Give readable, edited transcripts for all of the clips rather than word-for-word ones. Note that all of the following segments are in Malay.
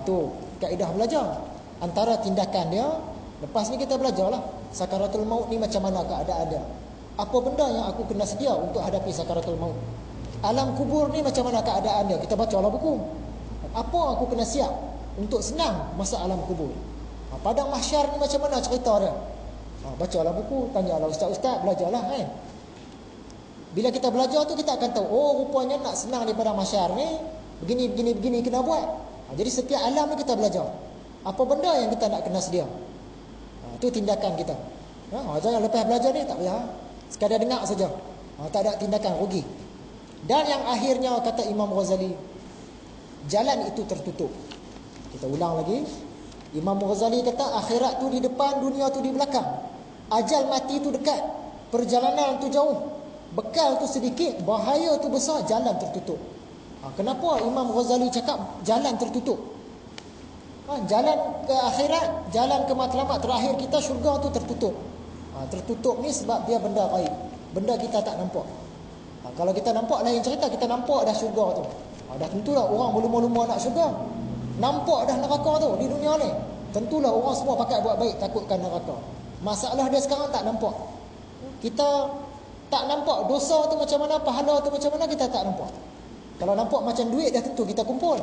Tu kaedah belajar. Antara tindakan dia, lepas ni kita belajarlah sakaratul maut ni macam mana keadaan dia. Apa benda yang aku kena sedia untuk hadapi sakaratul maut? Alam kubur ni macam mana keadaan dia? Kita bacalah buku. Apa aku kena siap untuk senang masa alam kubur? Padang mahsyar ni macam mana cerita dia? Bacalah buku, tanyalah ustaz-ustaz, belajarlah kan. Bila kita belajar tu kita akan tahu, oh rupanya nak senang di padang mahsyar ni begini kena buat. Jadi setiap alam ni kita belajar. Apa benda yang kita nak kena sedia? Itu tindakan kita. Jangan lepas belajar ni tak payah. Sekadar dengar saja. Tak ada tindakan, rugi. Dan yang akhirnya kata Imam Ghazali, jalan itu tertutup. Kita ulang lagi. Imam Ghazali kata akhirat tu di depan, dunia tu di belakang. Ajal mati tu dekat, perjalanan tu jauh, bekal tu sedikit, bahaya tu besar, jalan tertutup. Kenapa Imam Ghazali cakap jalan tertutup? Jalan ke akhirat, jalan ke matlamat terakhir kita, syurga tu tertutup. Tertutup ni sebab dia benda gaib, benda kita tak nampak. Kalau kita nampak lain cerita, kita nampak dah syurga tu. Dah tentulah orang berlumba-lumba nak syurga. Nampak dah neraka tu di dunia ni. Tentulah orang semua pakai buat baik, takutkan neraka. Masalah dia sekarang tak nampak. Kita tak nampak dosa tu macam mana, pahala tu macam mana, kita tak nampak. Kalau nampak macam duit dah tentu kita kumpul.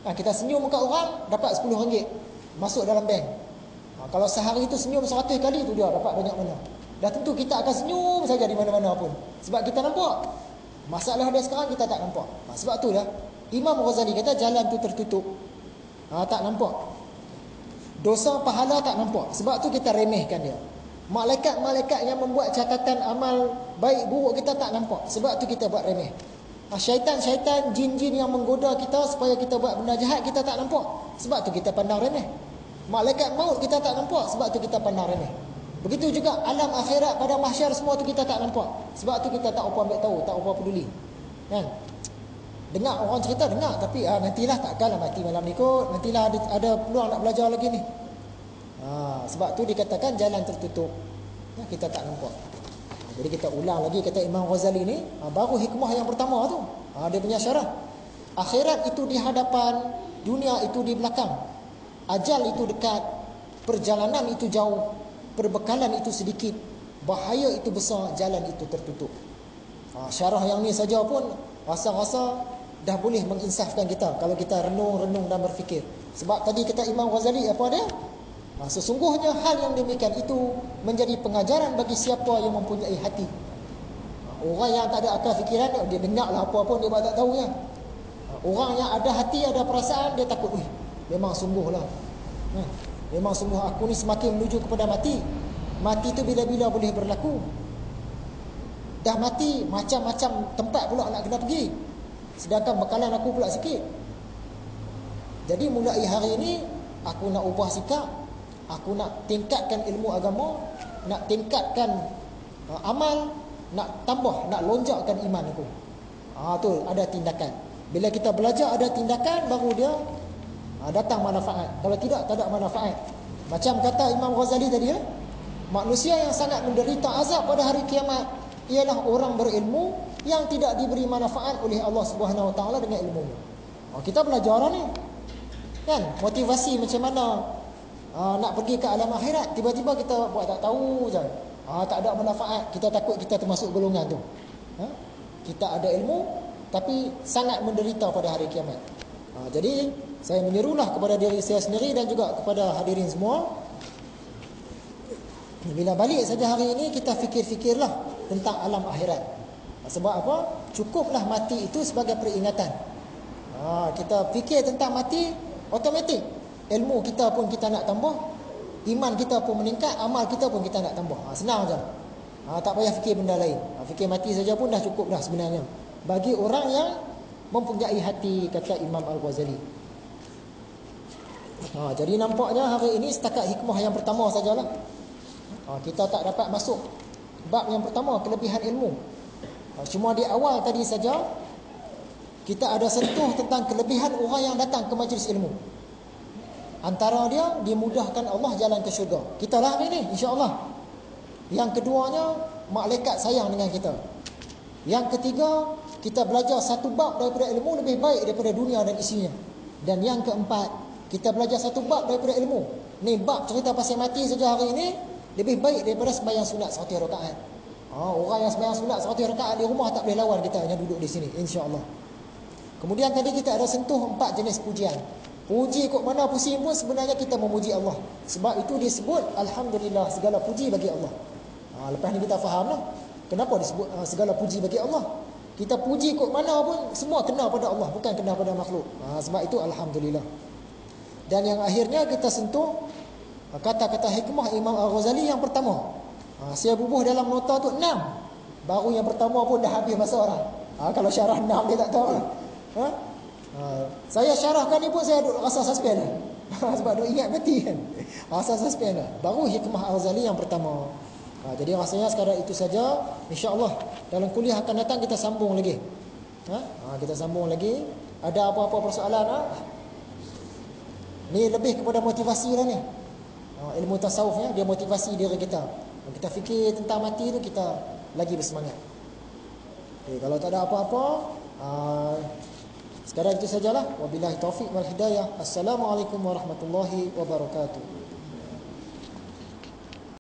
Kita senyum kat orang dapat RM10 masuk dalam bank. Kalau sehari tu senyum 100 kali tu dia dapat banyak mana. Dah tentu kita akan senyum saja di mana-mana pun. Sebab kita nampak. Masalah dia sekarang kita tak nampak. Sebab tu dah Imam Ghazali kata jalan tu tertutup. Tak nampak. Dosa pahala tak nampak. Sebab tu kita remehkan dia. Malaikat-malaikat yang membuat catatan amal baik buruk kita tak nampak. Sebab tu kita buat remeh. Syaitan-syaitan, jin-jin yang menggoda kita supaya kita buat benda jahat, kita tak nampak. Sebab tu kita pandang remeh. Malaikat maut kita tak nampak. Sebab tu kita pandang remeh. Begitu juga alam akhirat pada mahsyar, semua tu kita tak nampak. Sebab tu kita tak apa ambil tahu, tak apa peduli. Kan? Dengar orang cerita, dengar. Tapi nantilah, takkanlah mati malam ni kot. Nantilah ada peluang nak belajar lagi ni. Sebab tu dikatakan jalan tertutup. Kita tak nampak. Jadi kita ulang lagi kata Imam Ghazali ni, baru hikmah yang pertama tu. Dia punya syarah. Akhirat itu di hadapan, dunia itu di belakang. Ajal itu dekat, perjalanan itu jauh, perbekalan itu sedikit, bahaya itu besar, jalan itu tertutup. Syarah yang ni saja pun rasa-rasa dah boleh menginsafkan kita kalau kita renung-renung dan berfikir. Sebab tadi kata Imam Ghazali apa dia? Sesungguhnya hal yang demikian itu menjadi pengajaran bagi siapa yang mempunyai hati. Orang yang tak ada akal fikiran, dia dengarlah apa pun dia buat tak tahu kan. Orang yang ada hati, ada perasaan, dia takut, memang sungguhlah. Memang sungguh aku ni semakin menuju kepada mati. Mati tu bila-bila boleh berlaku. Dah mati, macam-macam tempat pula nak kena pergi. Sedangkan bekalan aku pula sikit. Jadi mulai hari ini aku nak ubah sikap. Aku nak tingkatkan ilmu agama, nak tingkatkan amal, nak tambah, nak lonjakkan iman aku. Tu ada tindakan. Bila kita belajar ada tindakan, baru dia datang manfaat. Kalau tidak, tak ada manfaat. Macam kata Imam Ghazali tadi, manusia yang sangat menderita azab pada hari kiamat ialah orang berilmu yang tidak diberi manfaat oleh Allah Subhanahu Wa Taala dengan ilmunya. Kita belajar ni, kan? Motivasi macam mana nak pergi ke alam akhirat, tiba-tiba kita buat tak tahu je. Tak ada manfaat. Kita takut kita termasuk golongan tu. Kita ada ilmu tapi sangat menderita pada hari kiamat. Jadi saya menyerulah kepada diri saya sendiri dan juga kepada hadirin semua, bila balik saja hari ini kita fikir-fikirlah tentang alam akhirat. Sebab apa? Cukuplah mati itu sebagai peringatan. Kita fikir tentang mati, automatik ilmu kita pun kita nak tambah, iman kita pun meningkat, amal kita pun kita nak tambah. Senang je. Tak payah fikir benda lain. Fikir mati saja pun dah cukup dah sebenarnya bagi orang yang mempunyai hati, kata Imam Al-Ghazali. Jadi nampaknya hari ini setakat hikmah yang pertama sajalah. Kita tak dapat masuk bab yang pertama, kelebihan ilmu. Cuma di awal tadi saja kita ada sentuh tentang kelebihan orang yang datang ke majlis ilmu. Antara dia, dimudahkan Allah jalan ke syurga. Kita lah hari ni, insya-Allah. Yang keduanya, malaikat sayang dengan kita. Yang ketiga, kita belajar satu bab daripada ilmu lebih baik daripada dunia dan isinya. Dan yang keempat, kita belajar satu bab daripada ilmu. Ni bab cerita pasal mati saja hari ini lebih baik daripada sembahyang sunat 100 rakaat. Orang yang sembahyang sunat 100 rakaat di rumah tak boleh lawan kita yang duduk di sini, insya-Allah. Kemudian tadi kita ada sentuh 4 jenis pujian. Puji kok mana pusing pun sebenarnya kita memuji Allah. Sebab itu disebut alhamdulillah, segala puji bagi Allah. Lepas ni kita fahamlah kenapa disebut segala puji bagi Allah. Kita puji kok mana pun semua kena pada Allah, bukan kena pada makhluk. Sebab itu alhamdulillah. Dan yang akhirnya kita sentuh kata-kata hikmah Imam Al-Ghazali yang pertama. Saya bubuh dalam nota tu 6. Baru yang pertama pun dah habis masa orang. Kalau syarah 6 dia tak tahu lah. Saya syarahkan ni pun saya rasa suspend lah. Sebab duk ingat mati kan. Rasa suspend lah. Baru hikmah Al-Ghazali yang pertama. Jadi rasanya sekarang itu saja. InsyaAllah dalam kuliah akan datang kita sambung lagi. Kita sambung lagi. Ada apa-apa persoalan? Ni lebih kepada motivasi lah ni. Ilmu tasawufnya dia motivasi diri kita. Kita fikir tentang mati tu kita lagi bersemangat. Kalau tak ada apa-apa, sekarang itu sajalah. Wabillahi taufiq wal hidayah. Assalamualaikum warahmatullahi wabarakatuh.